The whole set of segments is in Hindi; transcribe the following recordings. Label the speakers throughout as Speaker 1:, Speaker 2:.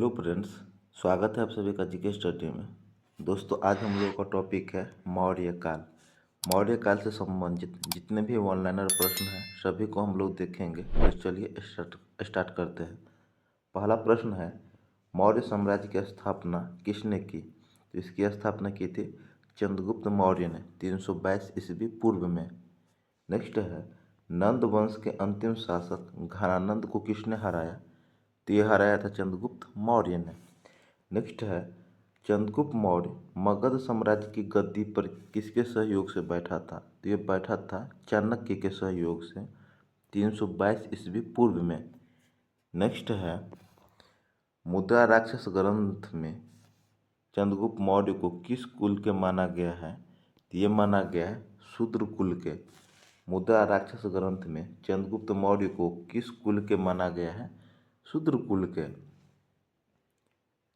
Speaker 1: Hello friends. स्वागत है आप सभी का जीके स्टडी में। दोस्तों, आज हम लोगों का टॉपिक है मौर्य काल। मौर्य काल से संबंधित जितने भी ऑनलाइनर प्रश्न हैं सभी को हम लोग देखेंगे। तो चलिए स्टार्ट करते हैं। पहला प्रश्न है, मौर्य साम्राज्य की स्थापना किसने की? तो इसकी स्थापना की थी चंद्रगुप्त मौर्य ने 322 ईस्वी पूर्व में। नेक्स्ट है, नंद वंश के अंतिम शासक घनानंद को किसने हराया? तो ये हराया था चंद्रगुप्त मौर्य ने। नेक्स्ट है, चंद्रगुप्त मौर्य मगध साम्राज्य की गद्दी पर किसके सहयोग से बैठा था? तो ये बैठा था चाणक्य के सहयोग से 322 ईस्वी पूर्व में। नेक्स्ट है, मुद्रा राक्षस ग्रंथ में चंद्रगुप्त मौर्य को किस कुल के माना गया है? तो ये माना गया है शूद्र कुल के। मुद्रा राक्षस ग्रंथ में चंद्रगुप्त मौर्य को किस कुल के माना गया है? शूद्र कुल के।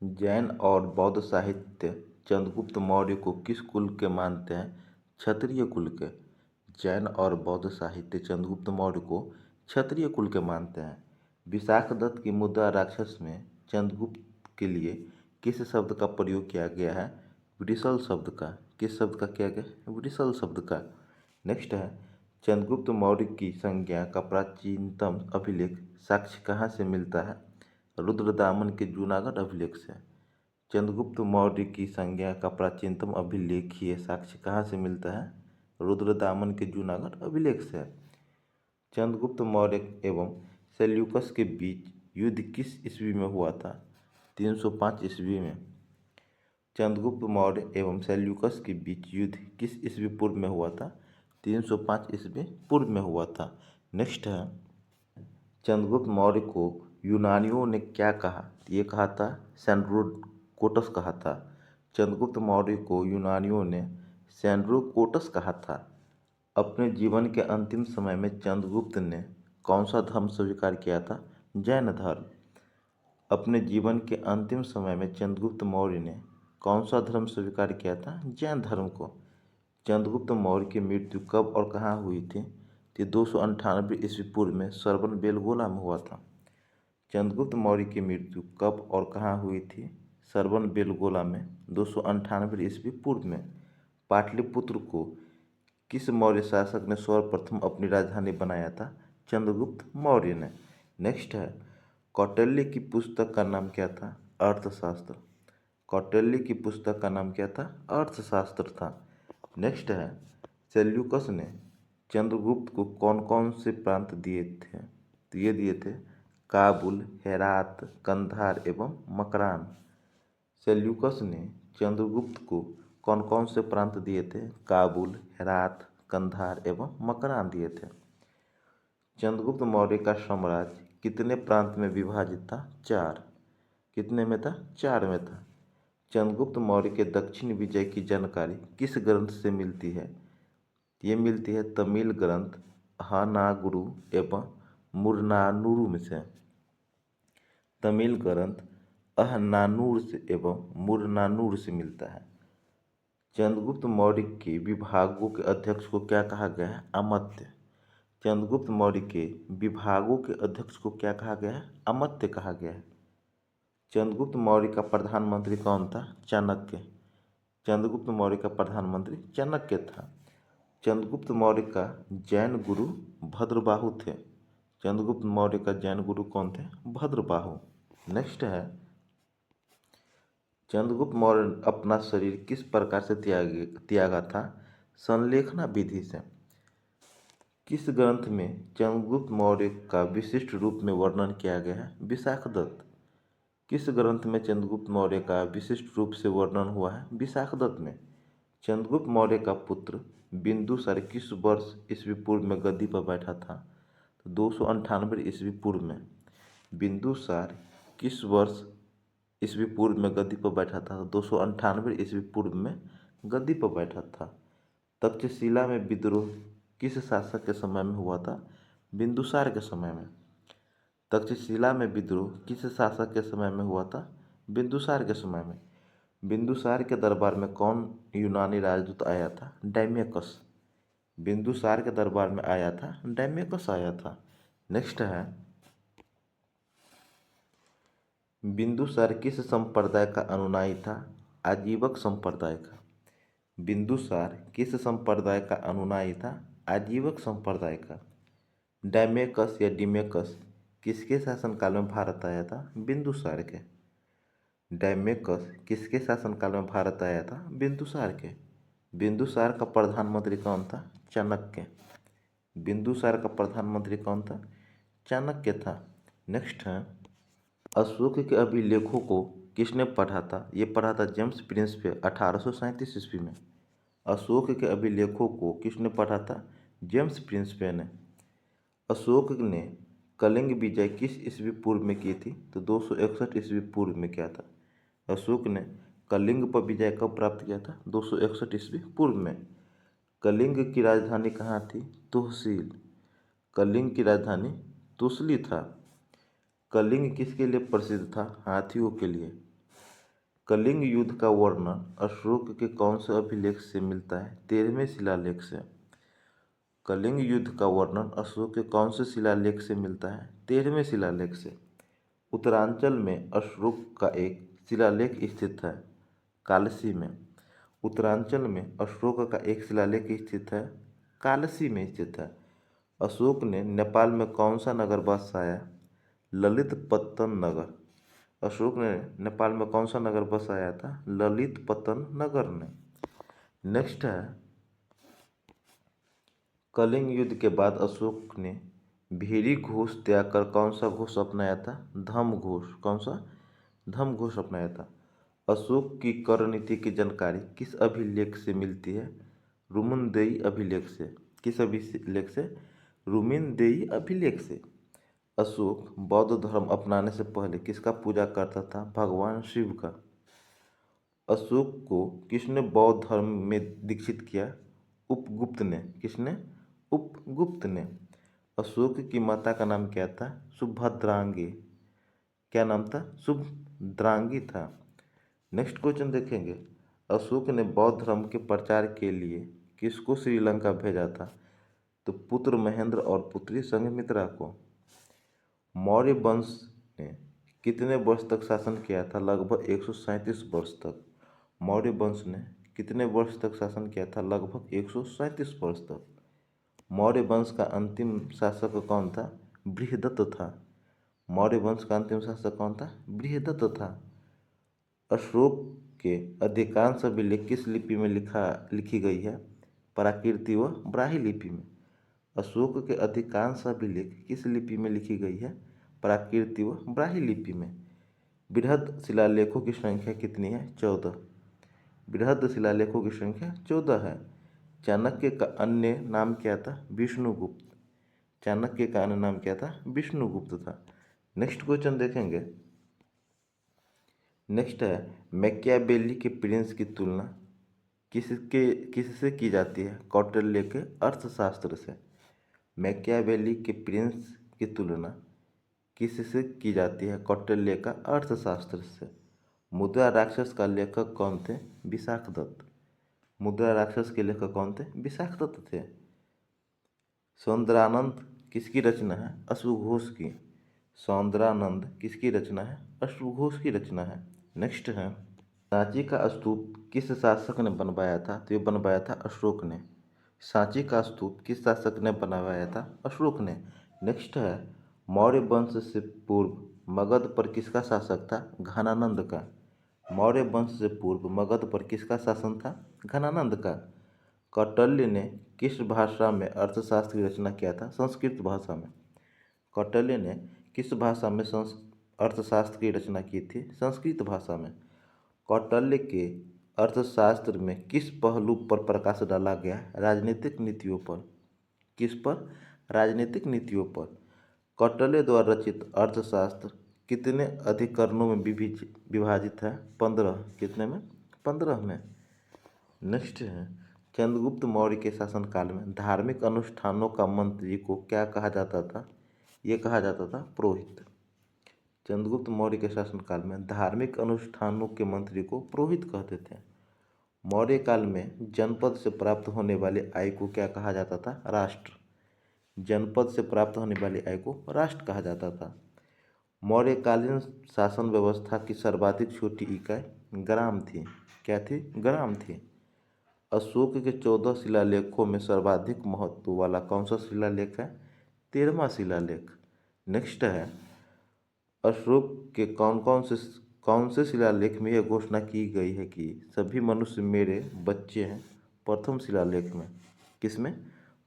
Speaker 1: जैन और बौद्ध साहित्य चंद्रगुप्त मौर्य को किस कुल के मानते हैं? क्षत्रिय कुल के। जैन और बौद्ध साहित्य चंद्रगुप्त मौर्य को क्षत्रिय कुल के मानते हैं। विशाखदत्त की मुद्रा राक्षस में चंद्रगुप्त के लिए किस शब्द का प्रयोग किया गया है? वृषल शब्द का। किस शब्द का किया गया है? वृषल शब्द का। नेक्स्ट है, चंद्रगुप्त मौर्य की संज्ञा का प्राचीनतम अभिलेख साक्ष्य कहाँ से मिलता है? रुद्रदामन के जूनागढ़ अभिलेख से। चंद्रगुप्त मौर्य की संज्ञा का प्राचीनतम अभिलेखीय साक्ष्य कहाँ से मिलता है? रुद्रदामन के जूनागढ़ अभिलेख से। चंद्रगुप्त मौर्य एवं सेल्यूकस के बीच युद्ध किस ईस्वी में हुआ था? 305 ईस्वी में। चंद्रगुप्त मौर्य एवं सेल्यूकस के बीच युद्ध किस ईस्वी पूर्व में हुआ था? 305 ईस्वी पूर्व में हुआ था। नेक्स्ट है, चंद्रगुप्त मौर्य को यूनानियों ने क्या कहा? ये कहा था सैंड्रोकोटस कहा था। चंद्रगुप्त मौर्य को यूनानियों ने सैंड्रोकोटस कहा था। अपने जीवन के अंतिम समय में चंद्रगुप्त ने कौन सा धर्म स्वीकार किया था? जैन धर्म। अपने जीवन के अंतिम समय में चंद्रगुप्त मौर्य ने कौन सा धर्म स्वीकार किया था? जैन धर्म को। चंद्रगुप्त मौर्य की मृत्यु कब और कहाँ हुई थी? 298 ईस्वी पूर्व में सरवन बेलगोला में हुआ था। चंद्रगुप्त मौर्य की मृत्यु कब और कहाँ हुई थी? सरवन बेलगोला में 298 ईस्वी पूर्व में। पाटलिपुत्र को किस मौर्य शासक ने सर्वप्रथम अपनी राजधानी बनाया था? चंद्रगुप्त मौर्य ने। नेक्स्ट है, कौटिल्य की पुस्तक का नाम क्या था? अर्थशास्त्र। कौटिल्य की पुस्तक का नाम क्या था? अर्थशास्त्र था। नेक्स्ट है, सेल्यूकस ने चंद्रगुप्त को कौन कौन से प्रांत दिए थे? तो ये दिए थे काबुल, हेरात, कंधार एवं मकरान। सेल्यूकस ने चंद्रगुप्त को कौन कौन से प्रांत दिए थे? काबुल, हेरात, कंधार एवं मकरान दिए थे। चंद्रगुप्त मौर्य का साम्राज्य कितने प्रांत में विभाजित था? 4। कितने में था? 4 में था। चंद्रगुप्त मौर्य के दक्षिण विजय की जानकारी किस ग्रंथ से मिलती है? ये मिलती है तमिल ग्रंथ हनागुरु एवं मुरनानुरु में से। तमिल ग्रंथ अहनानूर से एवं मुरनानूर से मिलता है। चंद्रगुप्त मौर्य के विभागों के अध्यक्ष को क्या कहा गया है? अमात्य। चंद्रगुप्त मौर्य के विभागों के अध्यक्ष को क्या कहा गया है? अमात्य कहा गया है। चंद्रगुप्त मौर्य का प्रधानमंत्री कौन था? चाणक्य। चंद्रगुप्त मौर्य का प्रधानमंत्री चाणक्य था। चंद्रगुप्त मौर्य का जैन गुरु भद्रबाहु थे। चंद्रगुप्त मौर्य का जैन गुरु कौन थे? भद्रबाहु। नेक्स्ट है, चंद्रगुप्त मौर्य अपना शरीर किस प्रकार से त्यागा था? संलेखना विधि से। किस ग्रंथ में चंद्रगुप्त मौर्य का विशिष्ट रूप में वर्णन किया गया है? विशाखदत्त। किस ग्रंथ में चंद्रगुप्त मौर्य का विशिष्ट रूप से वर्णन हुआ है? विशाखदत्त में। चंद्रगुप्त मौर्य का पुत्र बिंदुसार किस वर्ष ईस्वी पूर्व में गद्दी पर बैठा था? तो 298 ईस्वी पूर्व में। बिंदुसार किस वर्ष ईस्वी पूर्व में गद्दी पर बैठा था? 298 ईस्वी पूर्व में गद्दी पर बैठा था। तक्षशिला में विद्रोह किस शासक के समय में हुआ था? बिंदुसार के समय में। तक्षशिला में विद्रोह किस शासक के समय में हुआ था? बिंदुसार के समय में। बिंदुसार के दरबार में कौन यूनानी राजदूत आया था? डायमेकस। बिंदुसार के दरबार में आया था डायमेकस आया था। नेक्स्ट है, बिंदुसार किस संप्रदाय का अनुयायी था? आजीवक संप्रदाय का। बिंदुसार किस संप्रदाय का अनुयायी था? आजीवक संप्रदाय का। डायमेकस या डिमेकस किसके शासनकाल में भारत आया था? बिंदुसार के। डायमेकस किसके शासनकाल में भारत आया था? बिंदुसार के। बिंदुसार का प्रधानमंत्री कौन था? चाणक्य। बिंदुसार का प्रधानमंत्री कौन था? चाणक्य था। नेक्स्ट है, अशोक के अभिलेखों को किसने पढ़ा था? ये पढ़ा था जेम्स प्रिंसपे 1837 ईस्वी में। अशोक के अभिलेखों को किसने पढ़ा था? जेम्स प्रिंसपे ने। अशोक ने कलिंग विजय किस ईस्वी पूर्व में की थी? तो 261 ईस्वी पूर्व में किया था। अशोक ने कलिंग पर विजय कब प्राप्त किया था? 261 ईस्वी पूर्व में। कलिंग की राजधानी कहाँ थी? तोहसील। कलिंग की राजधानी तुसली था। कलिंग किसके लिए प्रसिद्ध था? हाथियों के लिए। कलिंग युद्ध का वर्णन अशोक के कौन से अभिलेख से मिलता है? 13वें शिलालेख से। कलिंग युद्ध का वर्णन अशोक के कौन से शिलालेख से मिलता है? 13वें शिलालेख से। उत्तरांचल में अशोक का एक शिलालेख स्थित है, कालसी में। उत्तरांचल में अशोक का एक शिलालेख स्थित है, कालसी में स्थित है। अशोक ने नेपाल में कौन सा नगर बसाया? ललितपत्तन नगर। अशोक ने नेपाल में कौन सा नगर बसाया था? ललितपत्तन नगर ने। नेक्स्ट है, कलिंग युद्ध के बाद अशोक ने भीरी घोष त्याग कर कौन सा घोष अपनाया था? धम्म घोष। कौन सा? धम्म घोष अपनाया था। अशोक की कर नीति की जानकारी किस अभिलेख से मिलती है? रुमनदेई अभिलेख से। किस अभिलेख से? रुमनदेई अभिलेख से। अशोक बौद्ध धर्म अपनाने से पहले किसका पूजा करता था? भगवान शिव का। अशोक को किसने बौद्ध धर्म में दीक्षित किया? उपगुप्त ने। किसने? उपगुप्त ने। अशोक की माता का नाम क्या था? सुभद्रांगी। क्या नाम था? सुभद्रांगी था। नेक्स्ट क्वेश्चन देखेंगे, अशोक ने बौद्ध धर्म के प्रचार के लिए किसको श्रीलंका भेजा था? तो पुत्र महेंद्र और पुत्री संघमित्रा को। मौर्य वंश ने कितने वर्ष तक शासन किया था? लगभग 137 वर्ष तक। मौर्य वंश ने कितने वर्ष तक शासन किया था? लगभग 137 वर्ष तक। मौर्य वंश का अंतिम शासक कौन था? बृहदत्त था। मौर्य वंश का अंतिम शासक कौन था? बृहदत्त था। अशोक के अधिकांश अभिलेख किस लिपि में लिखी गई है? प्राकृत व ब्राह्मी लिपि में। अशोक के अधिकांश अभिलेख किस लिपि में लिखी गई है? प्राकृत व ब्राह्मी लिपि में। बृहद शिलालेखों की संख्या कितनी है? 14। बृहद शिलालेखों की संख्या 14 है। चाणक्य का अन्य नाम क्या था? विष्णुगुप्त। चाणक्य का अन्य नाम क्या था? विष्णुगुप्त था। नेक्स्ट क्वेश्चन देखेंगे, नेक्स्ट है, मैकियावेली के प्रिंस की तुलना किससे की जाती है? कौटिल्य के अर्थशास्त्र से। मैकियावेली के प्रिंस की तुलना किससे की जाती है? कौटिल्य का अर्थशास्त्र से। मुद्रा राक्षस का लेखक कौन थे? विशाखदत्त। मुद्रा राक्षस के लेखक कौन थे? विशाखदत्त थे। सौंदरानंद किसकी रचना है? अश्वघोष की। सौंदरानंद किसकी रचना है? अश्वघोष की रचना है। नेक्स्ट है, सांची का स्तूप किस शासक ने बनवाया था? तो ये बनवाया था अशोक ने। सांची का स्तूप किस शासक ने बनवाया था? अशोक ने। नेक्स्ट है, मौर्य वंश से पूर्व मगध पर किसका शासक था? घनानंद का। मौर्य वंश से पूर्व मगध पर किसका शासन था? घनानंद का। कौटिल्य ने किस भाषा में अर्थशास्त्र की रचना किया था? संस्कृत भाषा में। कौटिल्य ने किस भाषा में अर्थशास्त्र की रचना की थी? संस्कृत भाषा में। कौटिल्य के अर्थशास्त्र में किस पहलू पर प्रकाश डाला गया? राजनीतिक नीतियों पर। किस पर? राजनीतिक नीतियों पर। कौटिल्य द्वारा रचित अर्थशास्त्र कितने अधिकरणों में विभाजित है? 15। कितने में? 15 में। नेक्स्ट है, चंद्रगुप्त मौर्य के शासनकाल में धार्मिक अनुष्ठानों का मंत्री को क्या कहा जाता था? ये कहा जाता था पुरोहित। चंद्रगुप्त मौर्य के शासनकाल में धार्मिक अनुष्ठानों के मंत्री को पुरोहित कहते थे। मौर्य काल में जनपद से प्राप्त होने वाली आय को क्या कहा जाता था? राष्ट्र। जनपद से प्राप्त होने वाली आय को राष्ट्र कहा जाता था। मौर्यकालीन शासन व्यवस्था की सर्वाधिक छोटी इकाई ग्राम थी। क्या थी? ग्राम थी। अशोक के 14 शिलालेखों में सर्वाधिक महत्व वाला कौन सा शिलालेख है? 13वां शिलालेख। नेक्स्ट है, अशोक के कौन से शिलालेख में यह घोषणा की गई है कि सभी मनुष्य मेरे बच्चे हैं? प्रथम शिलालेख में। किसमें?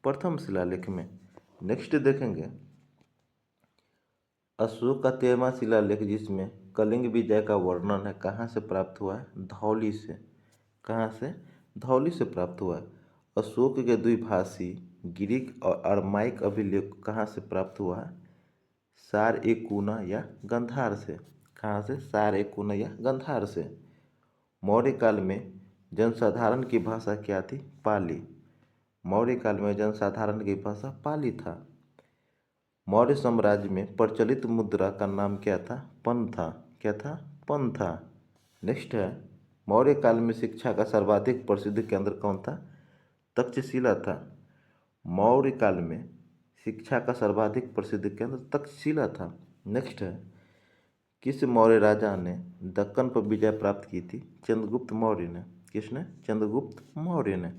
Speaker 1: प्रथम शिलालेख में। नेक्स्ट देखेंगे, अशोक का 13वां शिलालेख जिसमें कलिंग विजय का वर्णन है, कहाँ से प्राप्त हुआ है? धौली से। कहाँ से? धौली से प्राप्त हुआ है। अशोक के द्विभाषी ग्रीक और अरमाइक अभिलेख कहाँ से प्राप्त हुआ है? सार-ए-कूना या गंधार से। कहाँ से? सार-ए-कूना या गंधार से। मौर्य काल में जनसाधारण की भाषा क्या थी? पाली। मौर्य काल में जनसाधारण की भाषा पाली था। मौर्य साम्राज्य में प्रचलित मुद्रा का नाम क्या था? पन था। क्या था? पन था। नेक्स्ट है, मौर्य काल में शिक्षा का सर्वाधिक प्रसिद्ध केंद्र कौन था? तक्षशिला था। मौर्य काल में शिक्षा का सर्वाधिक प्रसिद्ध केंद्र तक्षशिला था। नेक्स्ट है, किस मौर्य राजा ने दक्कन पर विजय प्राप्त की थी? चंद्रगुप्त मौर्य ने। किसने? चंद्रगुप्त मौर्य ने।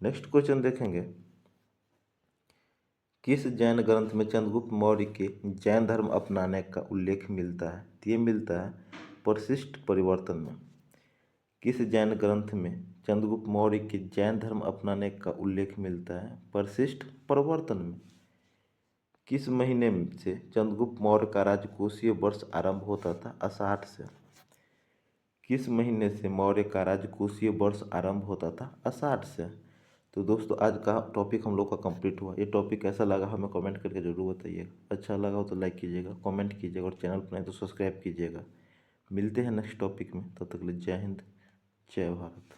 Speaker 1: नेक्स्ट क्वेश्चन देखेंगे, किस जैन ग्रंथ में चंद्रगुप्त मौर्य के जैन धर्म अपनाने का उल्लेख मिलता है? ये मिलता है परिशिष्ट परिवर्तन में। किस जैन ग्रंथ में चंद्रगुप्त मौर्य के जैन धर्म अपनाने का उल्लेख मिलता है? परिशिष्ट परिवर्तन में। किस महीने से चंद्रगुप्त मौर्य का राजकोषीय वर्ष आरंभ होता था? आषाढ़ से। किस महीने से मौर्य का राजकोषीय वर्ष आरंभ होता था? आषाढ़ से। तो दोस्तों, आज का टॉपिक हम लोग का कंप्लीट हुआ। ये टॉपिक कैसा लगा हमें कमेंट करके ज़रूर बताइएगा। अच्छा लगा हो तो लाइक कीजिएगा, कमेंट कीजिएगा और चैनल पर नहीं तो सब्सक्राइब कीजिएगा। मिलते हैं नेक्स्ट टॉपिक में, तब तक के लिए जय हिंद, जय भारत।